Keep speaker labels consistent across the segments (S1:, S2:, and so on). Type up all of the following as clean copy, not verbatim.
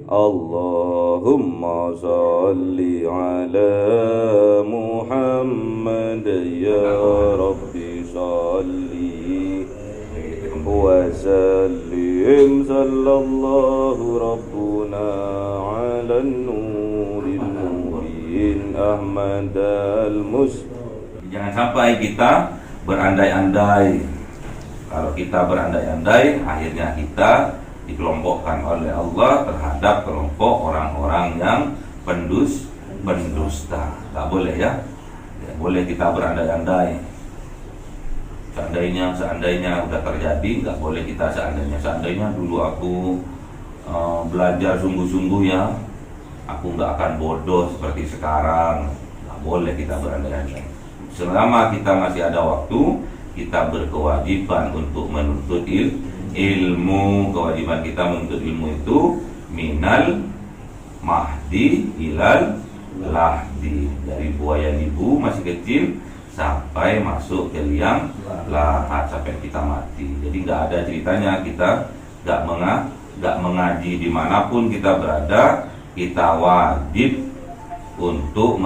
S1: Allahumma salli ala Muhammad ya Rabbi salli wa sallim sallallahu rabbuna ala nuril mubin Ahmad al-Mus. Jangan sampai kita berandai-andai. Kalau kita berandai-andai, akhirnya kita dikelompokkan oleh Allah terhadap kelompok orang-orang yang pendusta. Tak boleh ya. Tidak boleh kita berandai-andai. Seandainya udah terjadi, nggak boleh kita seandainya dulu aku belajar sungguh-sungguh ya, aku nggak akan bodoh seperti sekarang. Nggak boleh kita berandai-andai. Selama kita masih ada waktu, kita berkewajiban untuk menuntut ilmu. Kewajiban kita menuntut ilmu itu minal mahdi ilal lahdi, dari buaya ibu masih kecil sampai masuk ke liang lahat sampai kita mati. Jadi nggak ada ceritanya kita nggak mengaji dimanapun kita berada, kita wajib untuk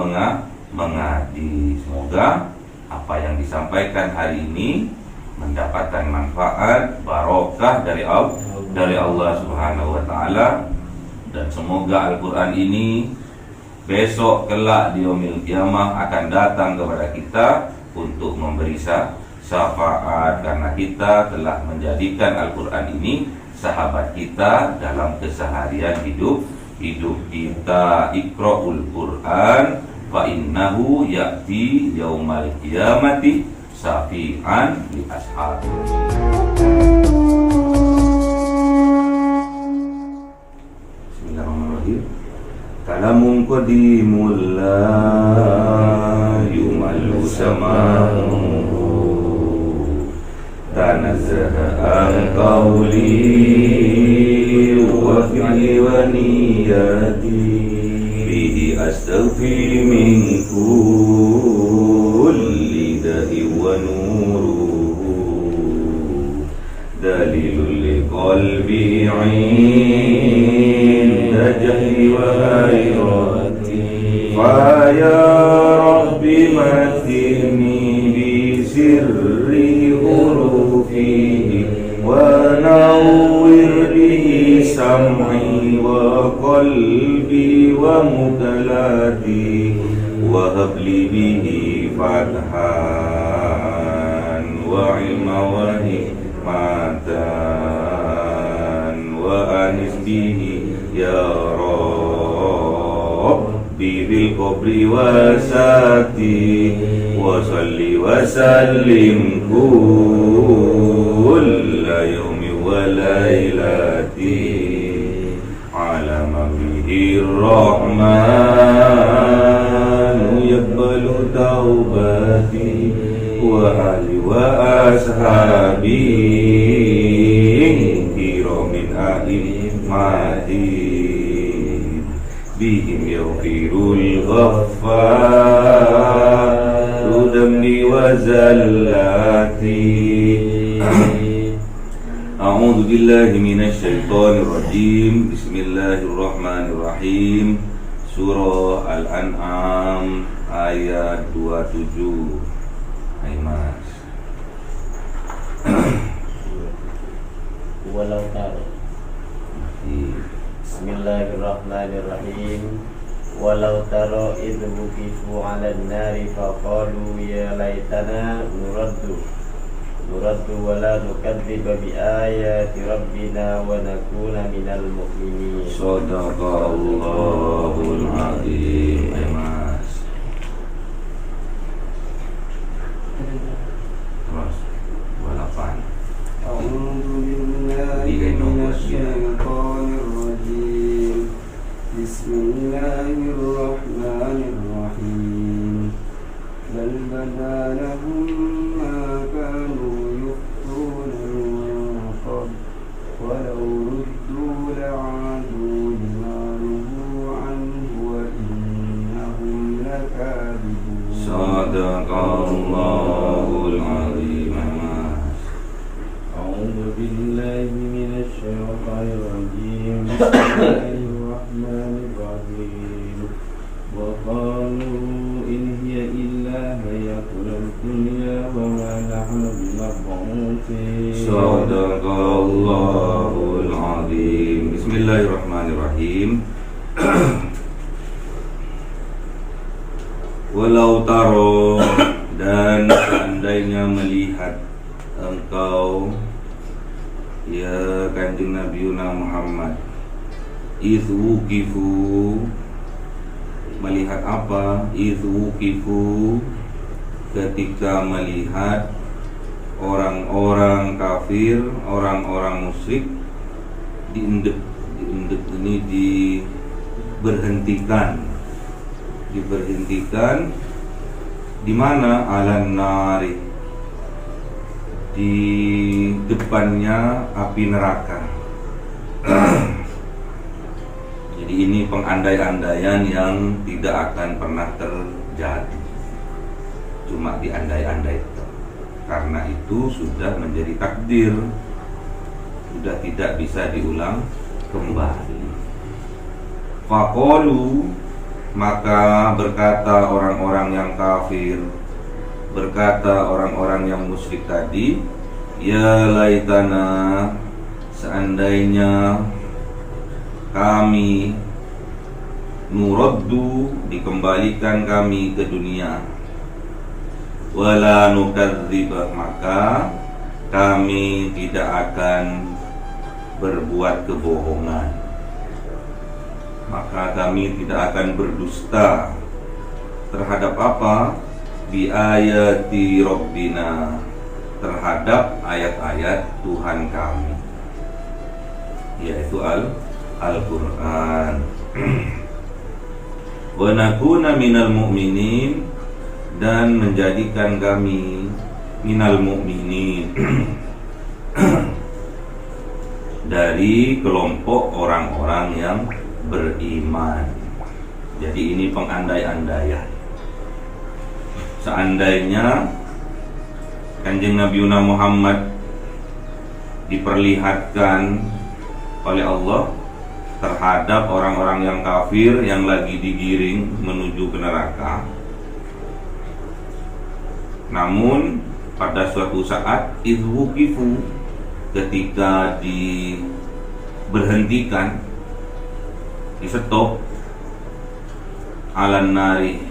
S1: mengaji. Semoga apa yang disampaikan hari ini mendapatkan manfaat barokah dari Allah Subhanahu wa taala, dan semoga Al-Qur'an ini besok kelak di yaumil qiyamah akan datang kepada kita untuk memberi syafaat, karena kita telah menjadikan Al-Qur'an ini sahabat kita dalam keseharian hidup kita. Iqra'ul Qur'an fa innahu ya'ti yaumal qiyamati syafi'an li ashabi. Bismillahirrahmanirrahim. Kalamun qadimul la yumallu sama'u tanazzaha an qawli wa fi'li wa niyati bihi astaghfi min kulli da'i wa nuruhu dalilul liqalbi 'inda jahli wa hayrati fa ya rabbi matini bi sirri hurufihi wa nawwir li sam'i wa qalbi wa mutalati wa habli bihi fathan wa ilma wa hikmatan wa anis bihi ya Rabbi bil qabri wa sati wa salli wa sallim kulla yawmi wa lailati ala mabihir rahmanu yaqbalu taubati wa ali wa ashabi kiramin a'immati bihim yaghfirul ghaffaru dambi wa zallati. A'udzu billahi minasy syaithanir rajim. Bismillahirrahmanirrahim. Surah Al-An'am ayat 27. Hai Mas.
S2: Walau taro. Bismillahirrahmanirrahim. Walau taro idh wuqifu 'alan nari faqalu ya laitana nuraddu wa la nukadziba bi ayati rabbina wa nakuna minal mu'minin.
S1: Shadaqallahul azim. Hai Mas. Terus 28.
S3: A'udzu billahi minasy syaithanir rajim. Bismillahirrahmanirrahim. Bal badalahum ma kanu yukhfuna min qabl walau ruddu la'adu lima nuhu anhu wa innahum lakadibun.
S1: Shadaqallahul azim.
S2: A'udzu billahi minasy syaithanir rajim. Bismillahirrahmanirrahim. الرحمن الرحيم وقالوا إن هي إلا حياتنا الدنيا وما نحن بمبعوثين.
S1: Sadaqallahul azim. Bismillahirrahmanirrahim. Walau taro, dan seandainya melihat engkau ya Kanjeng Nabi Muhammad, izwukifu, melihat apa? Izwukifu, ketika melihat orang-orang kafir, orang-orang musyrik diberhentikan, di mana? Alan nari, di depannya api neraka. Jadi ini pengandai-andaian yang tidak akan pernah terjadi, cuma diandai-andai. Karena itu sudah menjadi takdir, sudah tidak bisa diulang kembali. Faqalu, maka berkata orang-orang yang kafir, berkata orang-orang yang musyrik tadi, ya laitana, seandainya kami, nuraddu, dikembalikan kami ke dunia, wala nukadzibah, maka kami tidak akan berbuat kebohongan, maka kami tidak akan berdusta terhadap apa? Bi ayati Rabbina, terhadap ayat-ayat Tuhan kami, yaitu Al-Quran. Wa nakuna minal mu'minin, dan menjadikan kami minal mu'minin, dari kelompok orang-orang yang beriman. Jadi ini pengandai-andaian. Seandainya Kanjeng Nabi Muhammad diperlihatkan oleh Allah terhadap orang-orang yang kafir yang lagi digiring menuju ke neraka, namun pada suatu saat izwukifu, ketika diberhentikan, di stop, alan nari,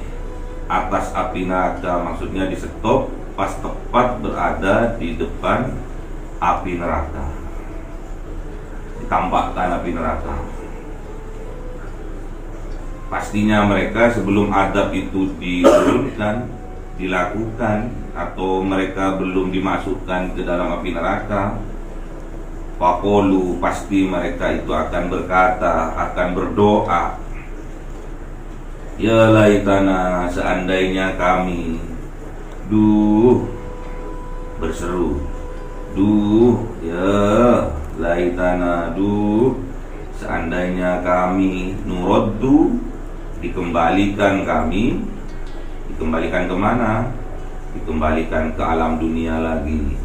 S1: atas api neraka, maksudnya di stop pas tepat berada di depan api neraka, ditampakkan api neraka. Pastinya mereka sebelum adab itu diturunkan, dilakukan, atau mereka belum dimasukkan ke dalam api neraka, faqulu, pasti mereka itu akan berkata, akan berdoa, ya laitana, seandainya kami, berseru, ya laitana, seandainya kami, nuraddu, dikembalikan kami, dikembalikan kemana? Dikembalikan ke alam dunia lagi.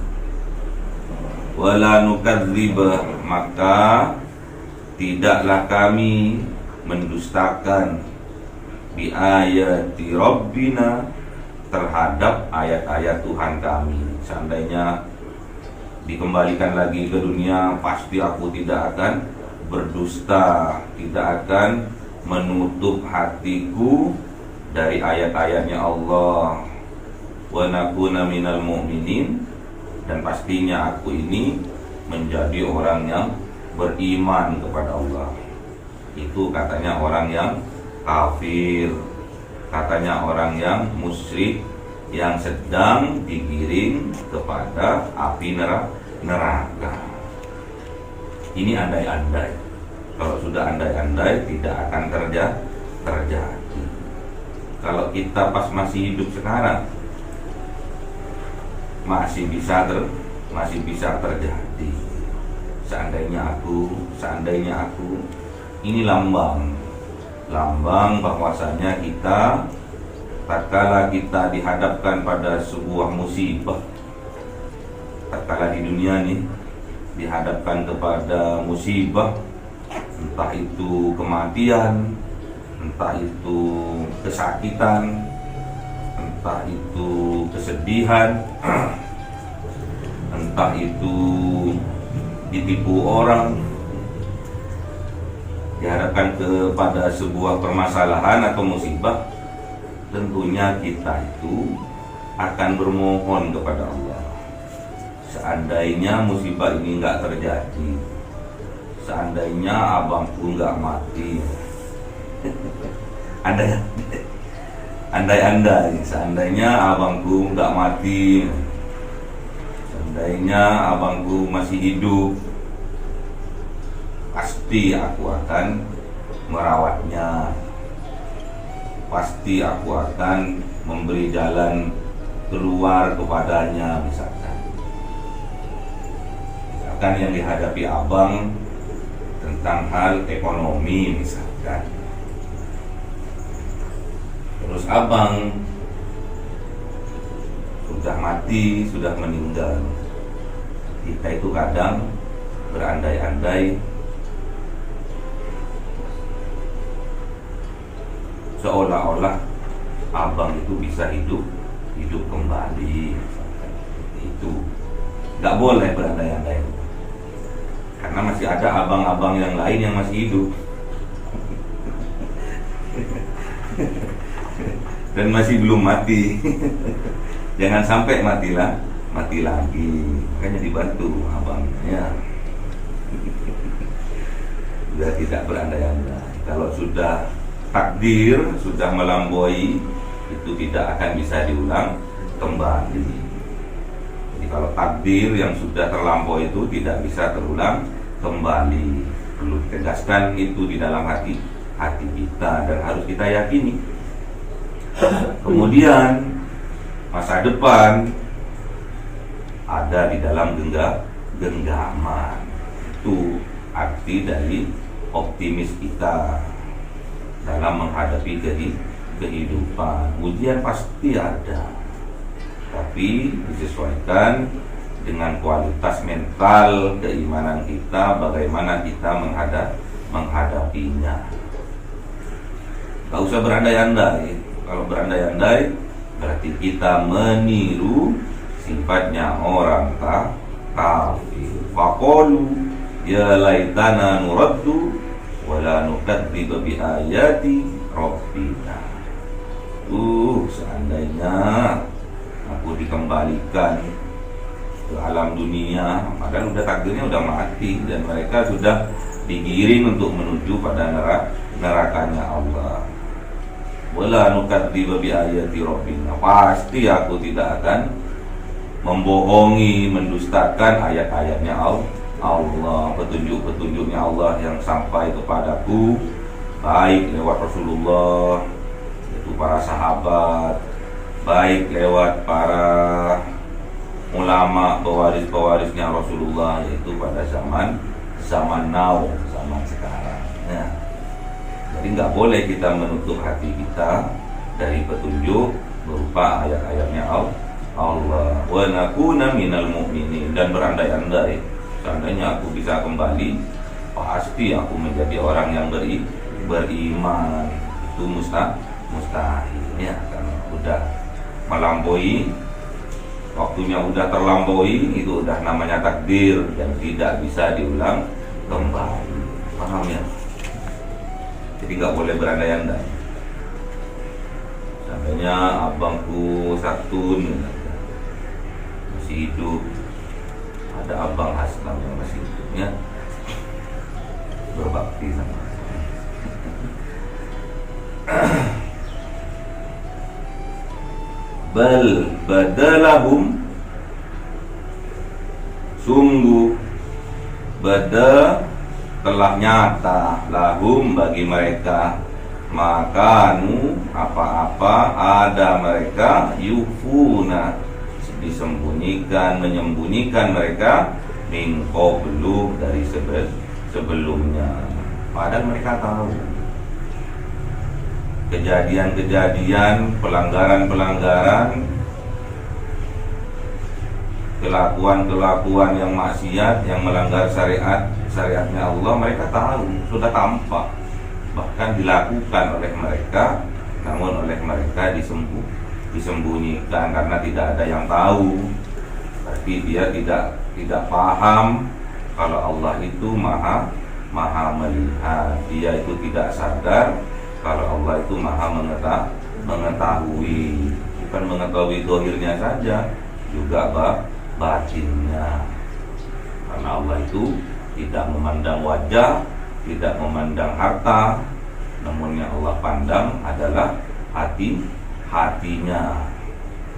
S1: Wala nukadzibah, maka tidaklah kami mendustakan bi ayati Rabbina, terhadap ayat-ayat Tuhan kami. Seandainya dikembalikan lagi ke dunia, pasti aku tidak akan berdusta, tidak akan menutup hatiku dari ayat-ayatnya Allah. Wa nakuna minal mu'minin, dan pastinya aku ini menjadi orang yang beriman kepada Allah. Itu katanya orang yang kafir, katanya orang yang musyrik yang sedang digiring kepada api neraka. Ini andai-andai. Kalau sudah andai-andai tidak akan terjadi. Kalau kita pas masih hidup sekarang, masih bisa terjadi. Seandainya aku, ini lambang bahwasanya kita, tatkala kita dihadapkan pada sebuah musibah, tatkala di dunia nih dihadapkan kepada musibah, entah itu kematian, entah itu kesakitan, entah itu kesedihan, entah itu ditipu orang, diharapkan kepada sebuah permasalahan atau musibah, tentunya kita itu akan bermohon kepada Allah. Seandainya musibah ini nggak terjadi, seandainya abangku nggak mati, andai-andai, seandainya abangku nggak mati, seandainya abangku masih hidup, pasti aku akan merawatnya, pasti aku akan memberi jalan keluar kepadanya. Misalkan yang dihadapi abang tentang hal ekonomi misalkan, terus abang sudah mati, sudah meninggal, kita itu kadang berandai-andai seolah-olah abang itu bisa hidup kembali. Itu nggak boleh berandai-andai, karena masih ada abang-abang yang lain yang masih hidup dan masih belum mati. Jangan sampai mati lagi, makanya dibantu abangnya. Sudah tidak berandai-andai. Kalau sudah takdir, sudah melampaui, itu tidak akan bisa diulang kembali. Jadi kalau takdir yang sudah terlampaui itu tidak bisa terulang kembali. Perlu ditegaskan itu di dalam hati kita dan harus kita yakini. Kemudian masa depan ada di dalam genggaman. Itu arti dari optimis kita dalam menghadapi kehidupan. Ujian pasti ada, tapi disesuaikan dengan kualitas mental keimanan kita, bagaimana kita menghadapinya. Gak usah berandai-andai. Kalau berandai-andai berarti kita meniru sifatnya orang kafir. Faqalu ya laitana nuraddu wala nukadziba bi ayati rabbina. Seandainya aku dikembalikan ke alam dunia, padahal udah takdirnya udah mati dan mereka sudah digiring untuk menuju pada nerakanya Allah. Wala nukadziba bi ayati rabbina. Pasti aku tidak akan membohongi, mendustakan ayat-ayatnya Allah, petunjuk-petunjuknya Allah yang sampai kepadaku, baik lewat Rasulullah, yaitu para sahabat, baik lewat para ulama pewaris-pewarisnya Rasulullah, yaitu pada zaman now, zaman sekarang. Nah, jadi nggak boleh kita menutup hati kita dari petunjuk berupa ayat-ayatnya Allah. Wa nakuna minal mu'minin, dan berandai-andai seandainya aku bisa kembali, pasti aku menjadi orang yang beriman. Itu mustahil ya, karena udah melampaui, waktunya udah terlampaui, itu udah namanya takdir dan tidak bisa diulang kembali. Paham ya? Jadi nggak boleh berandai-andai. Seandainya abangku Satun masih hidup, ada abang Haslam yang masih hidupnya, berbakti sama bal badalahum, sungguh bada telah nyata, lahum bagi mereka, makanu apa-apa ada mereka, yufuna menyembunyikan mereka, min qablu dari sebelumnya. Padahal mereka tahu kejadian-kejadian, pelanggaran-pelanggaran kelakuan-kelakuan yang maksiat, yang melanggar syariatnya Allah, mereka tahu, sudah tampak, bahkan dilakukan oleh mereka, namun oleh mereka disembunyikan karena tidak ada yang tahu. Berarti dia tidak paham kalau Allah itu maha melihat. Dia itu tidak sadar kalau Allah itu maha mengetahui, bukan mengetahui zahirnya saja, juga batinnya. Karena Allah itu tidak memandang wajah, tidak memandang harta, namun yang Allah pandang adalah hatinya.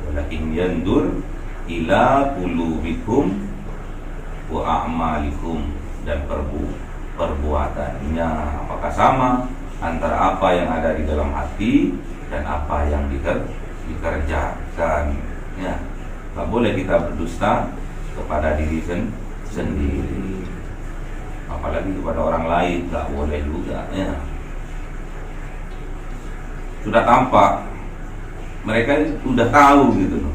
S1: Walakin yandur ila qulubikum wa a'malikum, dan perbuatannya apakah sama antara apa yang ada di dalam hati dan apa yang dikerjakan. Ya, tak boleh kita berdusta kepada diri sendiri, apalagi kepada orang lain, tak boleh juga. Ya, sudah tampak, mereka sudah tahu gitu loh,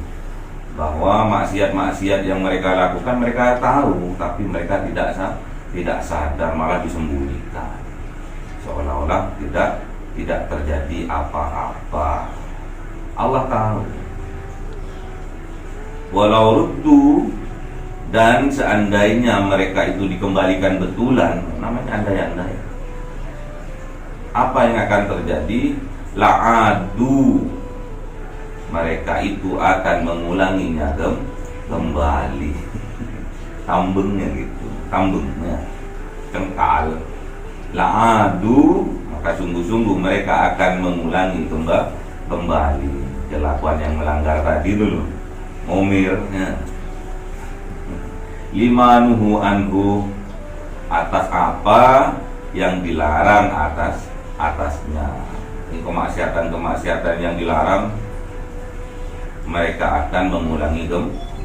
S1: bahwa maksiat-maksiat yang mereka lakukan mereka tahu, tapi mereka tidak sadar, malah disembunyikan, seolah-olah tidak terjadi apa-apa. Allah tahu. Walau ruddu, dan seandainya mereka itu dikembalikan betulan, namanya andai-andai, apa yang akan terjadi? La'adu, mereka itu akan mengulanginya kembali. Tambengnya gitu, tambengnya kengkal. La'adu, maka sungguh-sungguh mereka akan mengulangi kembali kelakuan yang melanggar tadi dulu, ngomirnya. Limanuhu anhu, atas apa yang dilarang atasnya. Ini kemaksiatan yang dilarang, mereka akan mengulangi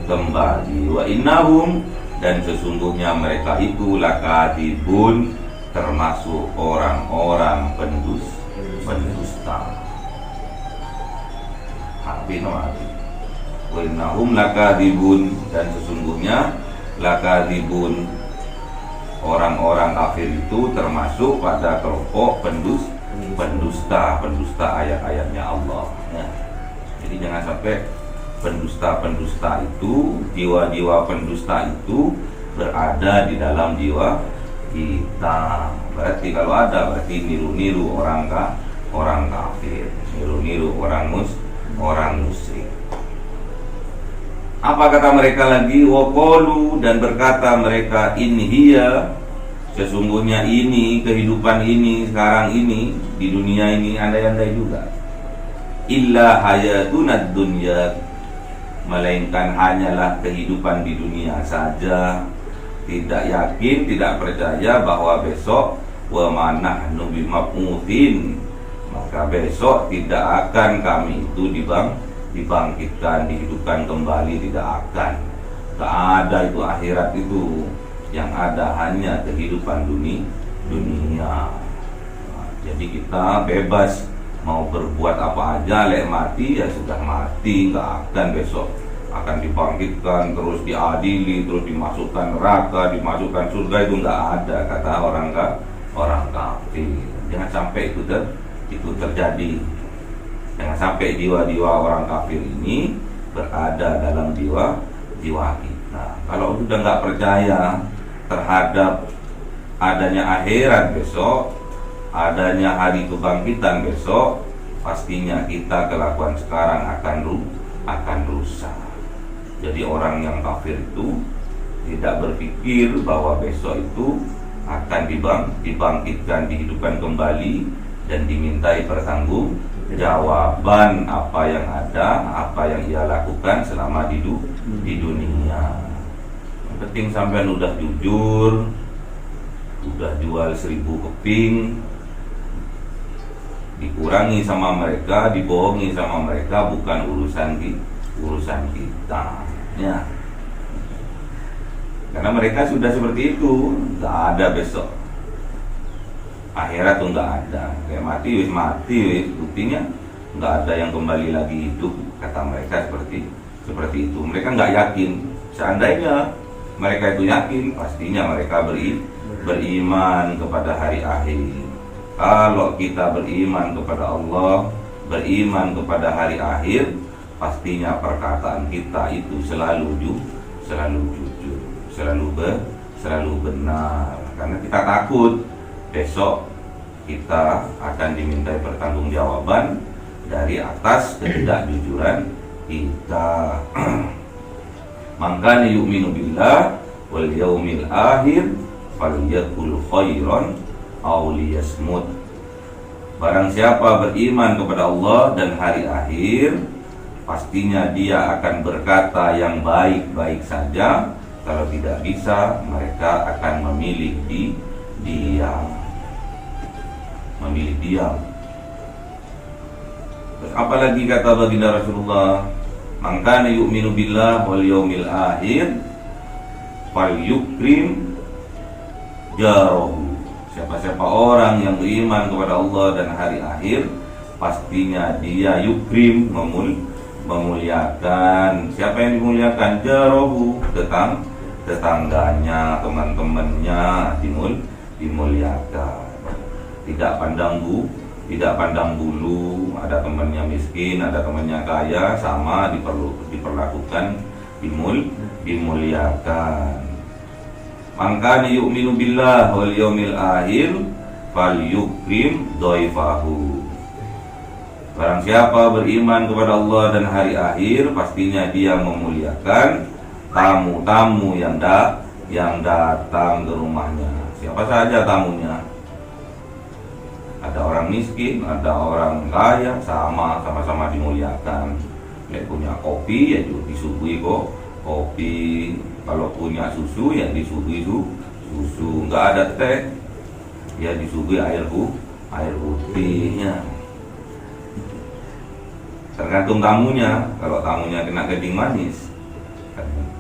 S1: kembali. Wa innahum, dan sesungguhnya mereka itu lakadibun, termasuk orang-orang pendusta. Habis mati. Wa innahum lakadibun, dan sesungguhnya lakadibun, orang-orang kafir itu termasuk pada kelompok pendusta ayat-ayatnya Allah. Ya. Jadi jangan sampai pendusta itu, jiwa-jiwa pendusta itu berada di dalam jiwa kita. Berarti kalau ada, berarti niru-niru orang kafir, niru-niru orang musyrik. Apa kata mereka lagi? Waqalu, dan berkata mereka, in hiya, sesungguhnya ini, kehidupan ini, sekarang ini, di dunia ini, andai-andai juga, illa hayatunad dunya, melainkan hanyalah kehidupan di dunia saja. Tidak yakin, tidak percaya bahwa besok wa ma nahnu bimab'utsin, maka besok tidak akan kami itu dibangkitkan, dihidupkan kembali, tidak akan. Tak ada itu akhirat itu, yang ada hanya kehidupan dunia. Nah, jadi kita bebas mau berbuat apa aja, lek mati ya sudah mati, nggak akan besok akan dibangkitkan, terus diadili, terus dimasukkan neraka, dimasukkan surga, itu nggak ada, kata orang kafir. Jangan sampai itu terjadi. Jangan sampai jiwa-jiwa orang kafir ini berada dalam jiwa kita. Kalau sudah nggak percaya terhadap adanya akhirat besok, adanya hari kebangkitan besok, pastinya kita kelakuan sekarang akan rusak. Jadi orang yang kafir itu tidak berpikir bahwa besok itu akan dibangkitkan, dihidupkan kembali, dan dimintai pertanggungjawaban apa yang ada, apa yang ia lakukan selama di dunia. Yang penting sampean udah jujur, udah jual 1000 keping, dikurangi sama mereka, dibohongi sama mereka, bukan urusan kita. Ya. Karena mereka sudah seperti itu, nggak ada besok. Akhirat tuh nggak ada, kayak mati wis, buktinya nggak ada yang kembali lagi hidup, kata mereka seperti itu. Mereka nggak yakin Seandainya mereka itu yakin, pastinya mereka beriman kepada hari akhir. Kalau kita beriman kepada Allah, beriman kepada hari akhir, pastinya perkataan kita itu selalu jujur, selalu benar. Karena kita takut besok kita akan dimintai pertanggungjawaban dari atas ketidakjujuran kita. Maka yu'minu billah wal yaumil akhir falyakul khairan aw liyasmut. Barang siapa beriman kepada Allah dan hari akhir, pastinya dia akan berkata yang baik-baik saja. Kalau tidak bisa, mereka akan memilih diam. Terus apalagi kata baginda Rasulullah, man kana yu'minu billah wal yaumil akhir falyukrim jarahu. Siapa-siapa orang yang beriman kepada Allah dan hari akhir, pastinya dia yukrim, memuliakan. Siapa yang dimuliakan? Jarahu, tetangganya, teman-temannya dimuliakan. Tidak pandang bulu, ada temannya miskin, ada temannya kaya, sama diperlakukan, dimuliakan. Maka yu'minu billah wal yaumil akhir falyukrim dhaifahu. Barang siapa beriman kepada Allah dan hari akhir, pastinya dia memuliakan tamu-tamu yang datang ke rumahnya. Siapa saja tamunya? Ada orang miskin, ada orang kaya, sama-sama dimuliakan. Dia punya kopi ya disuguhi kopi. Kalau punya susu ya disuguhi susu. Enggak ada teh ya disuguhi air putihnya. Tergantung tamunya. Kalau tamunya kena kencing manis,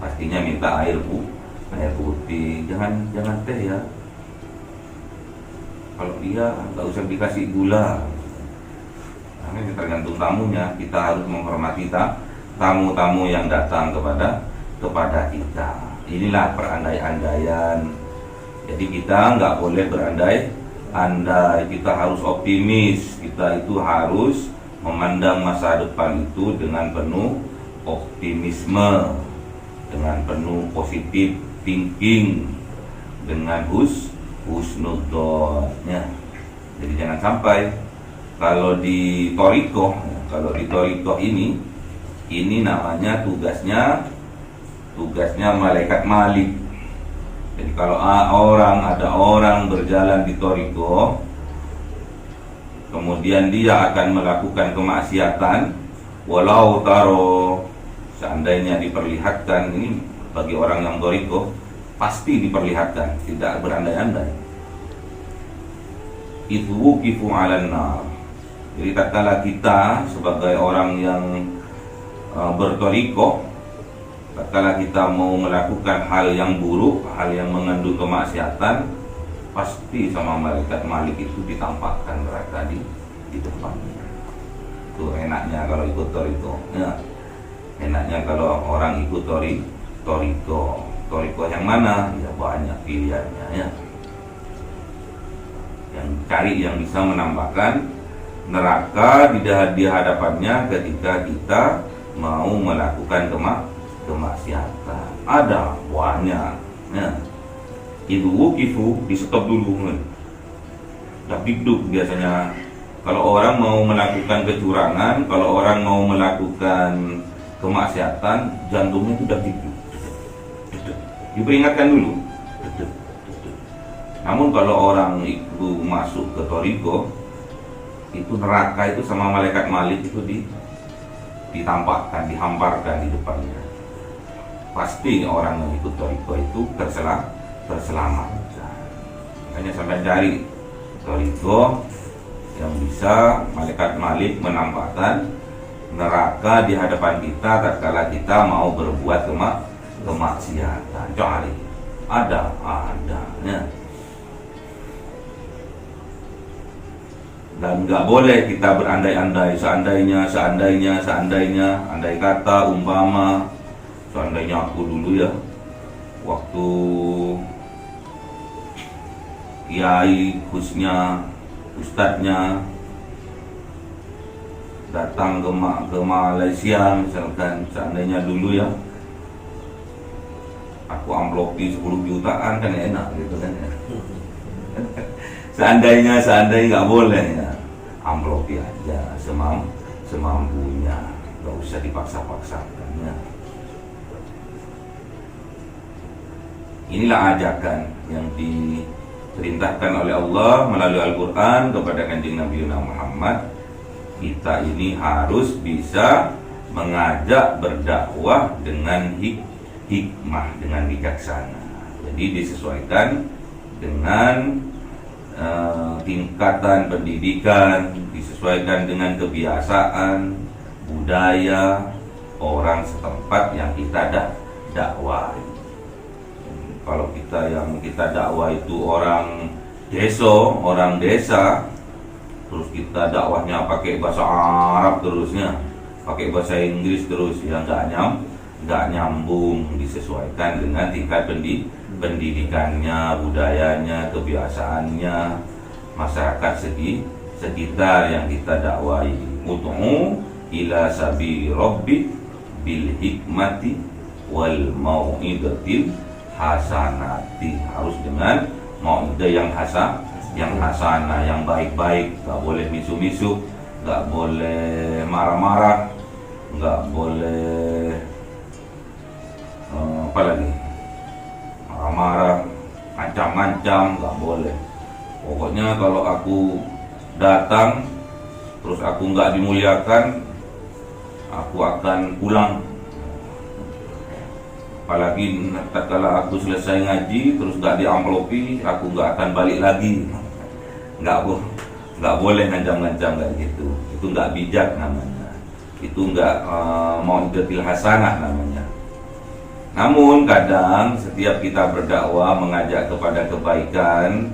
S1: pastinya minta air putih. Jangan teh ya. Kalau dia nggak usah dikasih gula. Nah, ini tergantung tamunya. Kita harus menghormati tamu-tamu yang datang kepada kita. Inilah perandai-andaian. Jadi kita nggak boleh berandai-andai. Kita harus optimis. Kita itu harus memandang masa depan itu dengan penuh optimisme, dengan penuh positif thinking, dengan husnudzon ya. Jadi jangan sampai kalau di Thariqah ini namanya tugasnya malaikat Malik. Jadi kalau ada orang berjalan di Thariqah, kemudian dia akan melakukan kemaksiatan, walau seandainya diperlihatkan, ini bagi orang yang Thariqah pasti diperlihatkan, tidak berandai-andai. Itu wuqifu 'alan nar. Jadi tatkala kita sebagai orang yang berthariqah, tatkala kita mau melakukan hal yang buruk, hal yang mengandung kemaksiatan, pasti sama malaikat Malik itu ditampakkan neraka di depannya. Itu enaknya kalau ikut thariqah. Ya. Enaknya kalau orang ikut thariqah. Thariqah yang mana? Ya banyak pilihannya ya. Yang cari yang bisa menampakkan neraka di hadapannya ketika kita mau melakukan kemaksiatan. Ada banyak ya. Itu wuqifu, di stop dulu. Dapdikduk biasanya kalau orang mau melakukan kecurangan, kalau orang mau melakukan kemaksiatan, jantungnya itu dapdikduk. Diperingatkan dulu. Namun kalau orang itu masuk ke thariqah, itu neraka itu sama malaikat Malik itu ditampakkan, dihamparkan di depannya. Pasti orang yang ikut thariqah itu terselamatkan. Makanya sampai cari thariqah yang bisa malaikat Malik menampakkan neraka di hadapan kita tatkala kita mau berbuat kemaksiatan. Cari ada ya. Dan nggak boleh kita berandai-andai, seandainya, andai kata, umpama seandainya aku dulu ya, waktu kiai khususnya ustadznya datang ke Malaysia misalkan, seandainya dulu ya aku amplopi 10 jutaan kan enak gitu kan ya. Seandainya nggak boleh ya, amplopi aja semampunya, nggak usah dipaksa-paksakan ya. Inilah ajakan yang diperintahkan oleh Allah melalui Al-Quran kepada Kanjeng Nabi Muhammad. Kita ini harus bisa mengajak berdakwah dengan hikmah, dengan bijaksana. Jadi disesuaikan dengan tingkatan pendidikan, disesuaikan dengan kebiasaan, budaya orang setempat yang kita dakwah. Kalau yang kita dakwah itu orang desa, terus kita dakwahnya pakai bahasa Arab terusnya, pakai bahasa Inggris terus, ya nggak nyambung. Disesuaikan dengan tingkat pendidikannya, budayanya, kebiasaannya, masyarakat sekitar yang kita dakwai. Ud'u ila sabili rabbik bil hikmati wal mau'izatil hasanati. Harus dengan mau'idah yang hasanah, yang baik-baik. Gak boleh misu-misu, gak boleh marah-marah, gak boleh apa lagi, marah-marah, ancam-ancam, gak boleh. Pokoknya kalau aku datang terus aku gak dimuliakan, aku akan pulang. Apalagi tatkala aku selesai ngaji terus gak diamplopi, aku gak akan balik lagi. Nggak boleh ngancam-ngancam kayak gitu. Itu nggak bijak namanya. Itu nggak mau'izatil hasanah namanya. Namun kadang setiap kita berdakwah mengajak kepada kebaikan,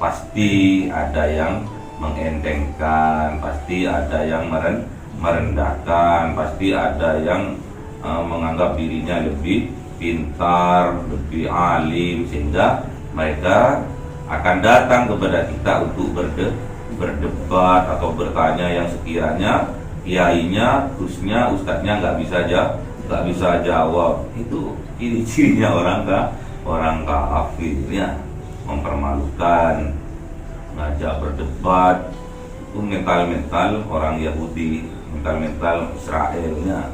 S1: pasti ada yang mengentengkan, pasti ada yang merendahkan, pasti ada yang menganggap dirinya lebih pintar, lebih alim, sehingga mereka akan datang kepada kita untuk berdebat atau bertanya yang sekiranya kiainya, khususnya ustadznya nggak bisa jawab. Itu ciri-cirinya orang kafir ya, mempermalukan, ngajak berdebat. Itu mental orang Yahudi, mental Israelnya.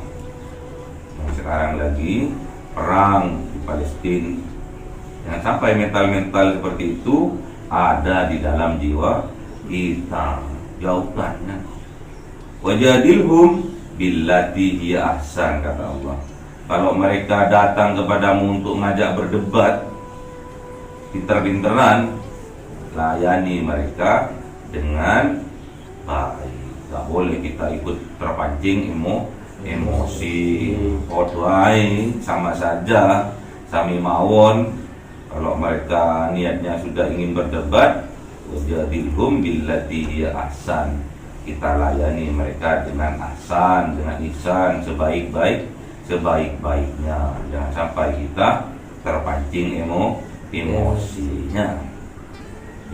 S1: Sekarang lagi perang di Palestina. Jangan sampai mental seperti itu ada di dalam jiwa kita. Jauhkannya. Wajadilhum billati hiya ahsan, kata Allah. Kalau mereka datang kepadamu untuk ngajak berdebat, pinter-pinteran, layani mereka dengan baik. Gak boleh kita ikut terpancing emosi. Podwai sama saja, sami mawon. Kalau mereka niatnya sudah ingin berdebat, wajadilhum billati hiya ahsan. Kita layani mereka dengan ahsan, dengan ihsan, sebaik-baiknya. Jangan sampai kita terpancing emosinya.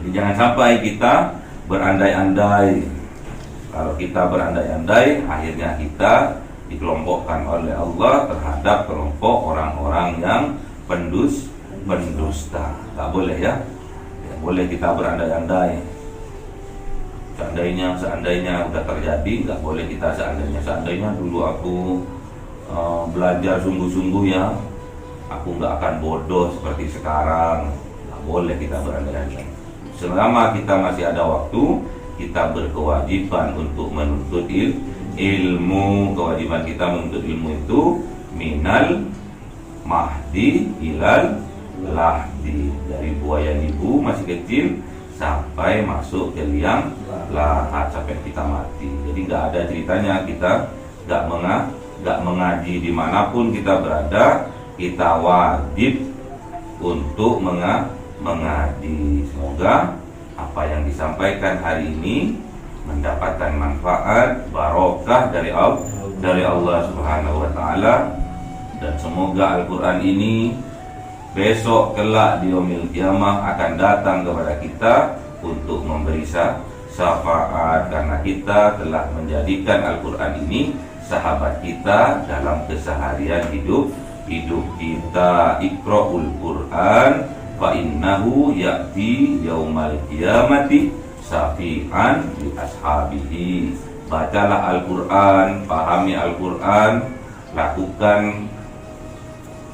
S1: Jadi jangan sampai kita berandai-andai. Kalau kita berandai-andai, akhirnya kita dikelompokkan oleh Allah terhadap kelompok orang-orang yang pendusta. Tak boleh ya. Tidak boleh kita berandai-andai. Seandainya udah terjadi, nggak boleh kita seandainya dulu aku belajar sungguh-sungguh ya, aku nggak akan bodoh seperti sekarang. Nggak boleh kita berandai-andai. Selama kita masih ada waktu, kita berkewajiban untuk menuntut ilmu. Kewajiban kita menuntut ilmu itu minal mahdi ilal lahdi, dari buaya ibu masih kecil sampai masuk ke liang lahat, sampai kita mati. Jadi nggak ada ceritanya kita nggak mengaji dimanapun kita berada, kita wajib untuk mengaji. Semoga apa yang disampaikan hari ini mendapatkan manfaat barokah dari Allah Subhanahu wa taala, Dan semoga Al-Quran ini besok kelak di yaumil qiyamah akan datang kepada kita untuk memberi syafaat, karena kita telah menjadikan Al-Quran ini sahabat kita dalam keseharian hidup kita. Iqra'ul Quran fa innahu ya'ti yaumal qiyamati syafi'an li ashabihi. Bacalah Al-Quran, pahami Al-Quran, lakukan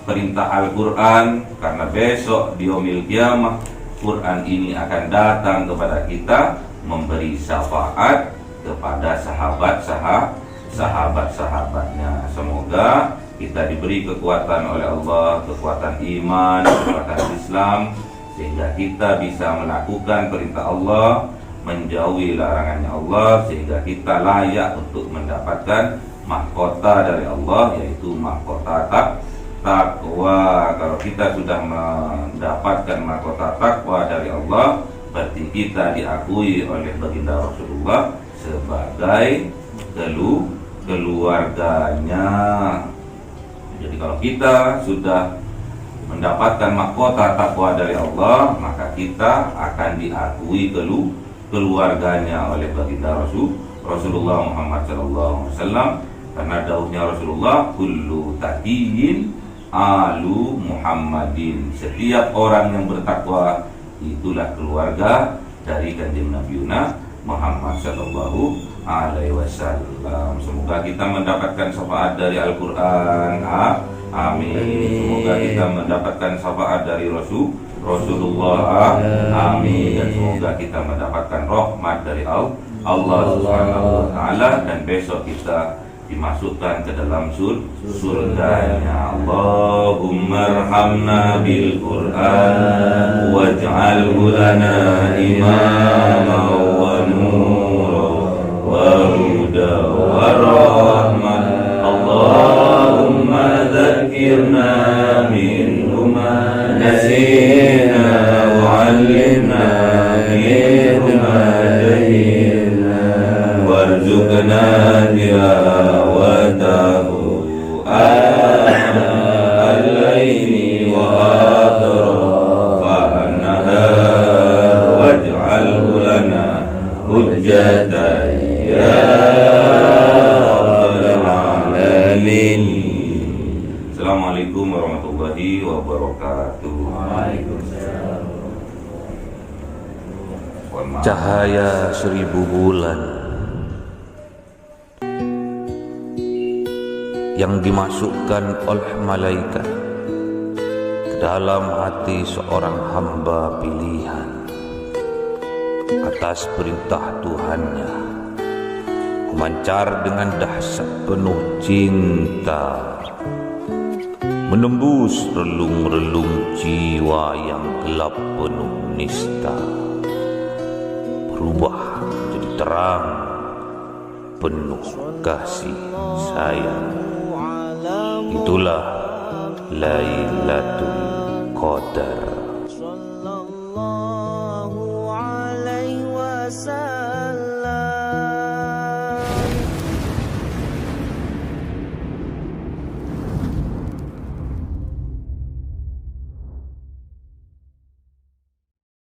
S1: perintah Al-Quran, karena besok di yaumil qiyamah Quran ini akan datang kepada kita memberi syafaat kepada sahabat-sahabatnya. Semoga kita diberi kekuatan oleh Allah, kekuatan iman, kekuatan Islam, sehingga kita bisa melakukan perintah Allah, menjauhi larangannya Allah, sehingga kita layak untuk mendapatkan mahkota dari Allah, yaitu mahkota takwa. Kalau kita sudah mendapatkan mahkota takwa dari Allah, berarti kita diakui oleh baginda Rasulullah sebagai keluarganya. Jadi kalau kita sudah mendapatkan mahkota takwa dari Allah, maka kita akan diakui keluarganya oleh baginda Rasulullah Muhammad SAW. Karena dawuhnya Rasulullah, kullu taqiyyin alu Muhammadin. Setiap orang yang bertakwa itulah keluarga dari kanjeng Nabi Muhammad sallallahu alaihi wasallam. Semoga kita mendapatkan syafaat dari Al-Quran. Amin. Semoga kita mendapatkan syafaat dari Rasulullah. Amin. Dan semoga kita mendapatkan rahmat dari Allah Subhanahu wa taala, dan besok kita dimasukkan ke dalam surganya. Allahumma arhamna bil Qur'an waj'alhu lana imama wa nura wa huda wa rahmah. Allahumma dzakirna minhu ma nasina wa 'allimna minhu ma jahilna warzuqna tilawatahu al-laili wa atrafan nahar waj'alhu lana hujjatan ya rabbal alamin. Assalamualaikum warahmatullahi wabarakatuh.
S2: Waalaikumsalam.
S4: Cahaya 1000 bulan yang dimasukkan oleh malaikat ke dalam hati seorang hamba pilihan atas perintah Tuhannya, memancar dengan dahsyat penuh cinta, menembus relung-relung jiwa yang gelap penuh nista, berubah menjadi terang penuh kasih sayang. Itulah Lailatul Qadar.